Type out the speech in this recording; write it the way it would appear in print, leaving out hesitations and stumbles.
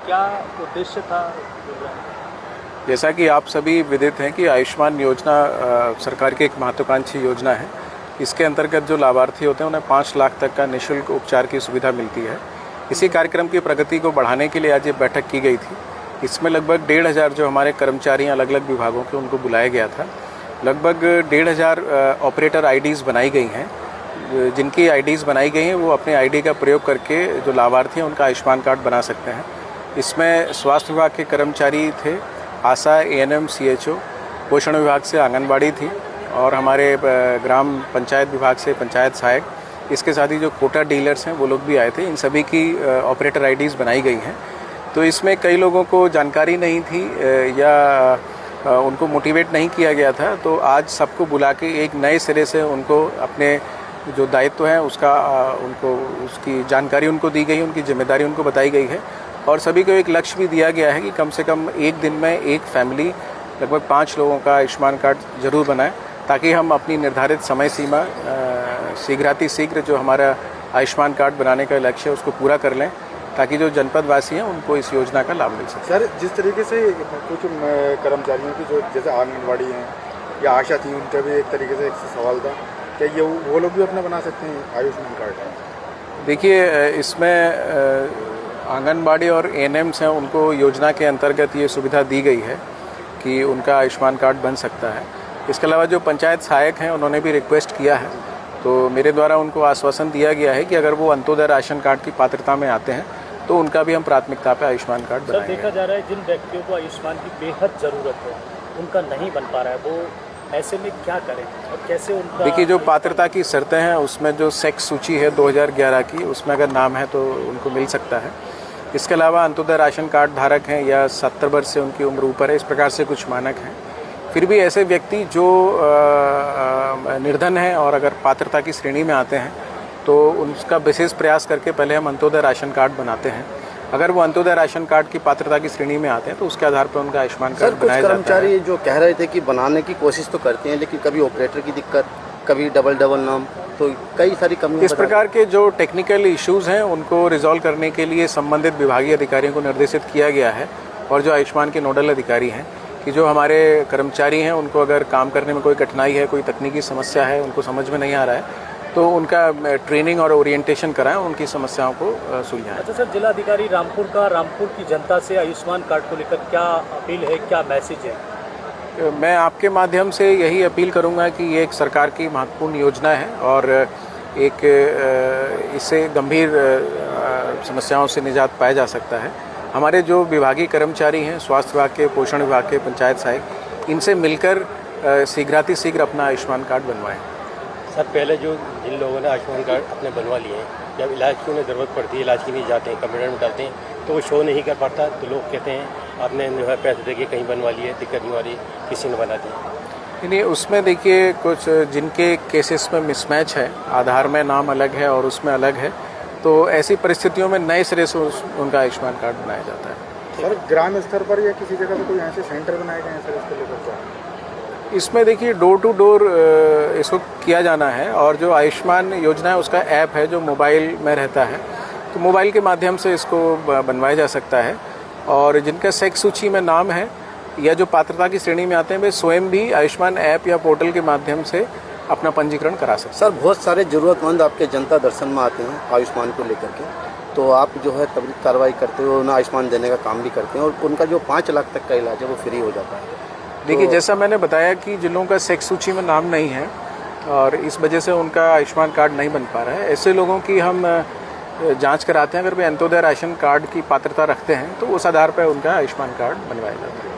क्या उद्देश्य था? जैसा कि आप सभी विदित हैं कि आयुष्मान योजना सरकार की एक महत्वाकांक्षी योजना है। इसके अंतर्गत जो लाभार्थी होते हैं उन्हें 5 लाख तक का निःशुल्क उपचार की सुविधा मिलती है। इसी कार्यक्रम की प्रगति को बढ़ाने के लिए आज ये बैठक की गई थी। इसमें लगभग 1,500 जो हमारे कर्मचारी अलग अलग विभागों के उनको बुलाया गया था। लगभग 1,500 ऑपरेटर आईडीज़ बनाई गई हैं। जिनकी आईडीज़ बनाई गई हैं वो अपने आईडी का प्रयोग करके जो लाभार्थी हैं उनका आयुष्मान कार्ड बना सकते हैं। इसमें स्वास्थ्य विभाग के कर्मचारी थे, आशा, एएनएम, सीएचओ, पोषण विभाग से आंगनबाड़ी थी और हमारे ग्राम पंचायत विभाग से पंचायत सहायक, इसके साथ ही जो कोटा डीलर्स हैं वो लोग भी आए थे। इन सभी की ऑपरेटर आईडीज़ बनाई गई हैं। तो इसमें कई लोगों को जानकारी नहीं थी या उनको मोटिवेट नहीं किया गया था। तो आज सबको बुला के एक नए सिरे से उनको अपने जो दायित्व है उनको उसकी जानकारी उनको दी गई, उनकी जिम्मेदारी उनको बताई गई है और सभी को एक लक्ष्य भी दिया गया है कि कम से कम एक दिन में एक फैमिली लगभग 5 लोगों का आयुष्मान कार्ड जरूर बनाए, ताकि हम अपनी निर्धारित समय सीमा शीघ्र जो हमारा आयुष्मान कार्ड बनाने का लक्ष्य है उसको पूरा कर लें, ताकि जो जनपद वासी हैं उनको इस योजना का लाभ मिल सके। सर, जिस तरीके से कुछ कर्मचारियों की जो जैसे आंगनबाड़ी हैं या आशा थी, उनका भी एक तरीके से एक सवाल था, क्या ये वो लोग भी अपना बना सकते हैं आयुष्मान कार्ड? देखिए, इसमें आंगनबाड़ी और एएनएम्स हैं, उनको योजना के अंतर्गत ये सुविधा दी गई है कि उनका आयुष्मान कार्ड बन सकता है। इसके अलावा जो पंचायत सहायक हैं उन्होंने भी रिक्वेस्ट किया है, तो मेरे द्वारा उनको आश्वासन दिया गया है कि अगर वो अंत्योदय राशन कार्ड की पात्रता में आते हैं तो उनका भी हम प्राथमिकता पे आयुष्मान कार्ड बनाएंगे। सर, देखा जा रहा है जिन व्यक्तियों को आयुष्मान की बेहद ज़रूरत है उनका नहीं बन पा रहा है, वो ऐसे में क्या करें और कैसे उनका? देखिए, जो पात्रता की शर्तें हैं उसमें जो सेक्स सूची है 2011 की, उसमें अगर नाम है तो उनको मिल सकता है। इसके अलावा अंत्योदय राशन कार्ड धारक हैं या 70 वर्ष से उनकी उम्र ऊपर है, इस प्रकार से कुछ मानक हैं। फिर भी ऐसे व्यक्ति जो निर्धन हैं और अगर पात्रता की श्रेणी में आते हैं तो उनका विशेष प्रयास करके पहले हम अंत्योदय राशन कार्ड बनाते हैं। अगर वो अंत्योदय राशन कार्ड की पात्रता की श्रेणी में आते हैं तो उसके आधार पर उनका आयुष्मान कार्ड बनाया जाता है। कर्मचारी जो कह रहे थे कि बनाने की कोशिश तो करते हैं, लेकिन कभी ऑपरेटर की दिक्कत, कभी डबल नाम, तो कई सारी कमियां। इस प्रकार के जो टेक्निकल इश्यूज़ हैं उनको रिजॉल्व करने के लिए संबंधित विभागीय अधिकारियों को निर्देशित किया गया है और जो आयुष्मान के नोडल अधिकारी हैं कि जो हमारे कर्मचारी हैं उनको अगर काम करने में कोई कठिनाई है, कोई तकनीकी समस्या है, उनको समझ में नहीं आ रहा है, तो उनका ट्रेनिंग और ओरिएंटेशन कराएं, उनकी समस्याओं को सुलझाएं। अच्छा सर, जिलाधिकारी रामपुर की जनता से आयुष्मान कार्ड को लेकर क्या अपील है, क्या मैसेज है? मैं आपके माध्यम से यही अपील करूंगा कि ये एक सरकार की महत्वपूर्ण योजना है और एक इससे गंभीर समस्याओं से निजात पाया जा सकता है। हमारे जो विभागीय कर्मचारी हैं, स्वास्थ्य विभाग के, पोषण विभाग के, पंचायत सहायक, इनसे मिलकर शीघ्र अपना आयुष्मान कार्ड बनवाएं। सर, पहले जिन लोगों ने आयुष्मान कार्ड अपने बनवा लिए हैं, जब इलाज की उन्हें ज़रूरत पड़ती है, इलाज के लिए जाते हैं, कंप्यूटर में डालते हैं तो वो शो नहीं कर पाता, तो लोग कहते हैं आपने जो है पैसे देके कहीं बनवा लिए, दिक्कत नहीं हो रही, किसी ने बना दी। नहीं, उसमें देखिए कुछ जिनके केसेस में मिसमैच है, आधार में नाम अलग है और उसमें अलग है, तो ऐसी परिस्थितियों में नए सिरे से उनका आयुष्मान कार्ड बनाया जाता है। सर, ग्राम स्तर पर या किसी जगह पर कोई ऐसे सेंटर बनाए गए हैं सर इसको लेकर क्या? इसमें देखिए डोर टू डोर इसको किया जाना है और जो आयुष्मान योजना है उसका ऐप है जो मोबाइल में रहता है, तो मोबाइल के माध्यम से इसको बनवाया जा सकता है और जिनका सेक्स सूची में नाम है या जो पात्रता की श्रेणी में आते हैं वे स्वयं भी आयुष्मान ऐप या पोर्टल के माध्यम से अपना पंजीकरण करा सकते हैं। सर, बहुत सारे ज़रूरतमंद आपके जनता दर्शन में आते हैं आयुष्मान को लेकर के, तो आप जो है त्वरित कार्रवाई करते हो, उन्हें आयुष्मान देने का काम भी करते हैं और उनका जो 5 लाख तक का इलाज है वो फ्री हो जाता है। देखिए, जैसा मैंने बताया कि जिन लोगों का सेक्स सूची में नाम नहीं है और इस वजह से उनका आयुष्मान कार्ड नहीं बन पा रहा है, ऐसे लोगों की हम जांच कराते हैं। अगर वे अंत्योदय राशन कार्ड की पात्रता रखते हैं तो उस आधार पर उनका आयुष्मान कार्ड बनवाया जाता है।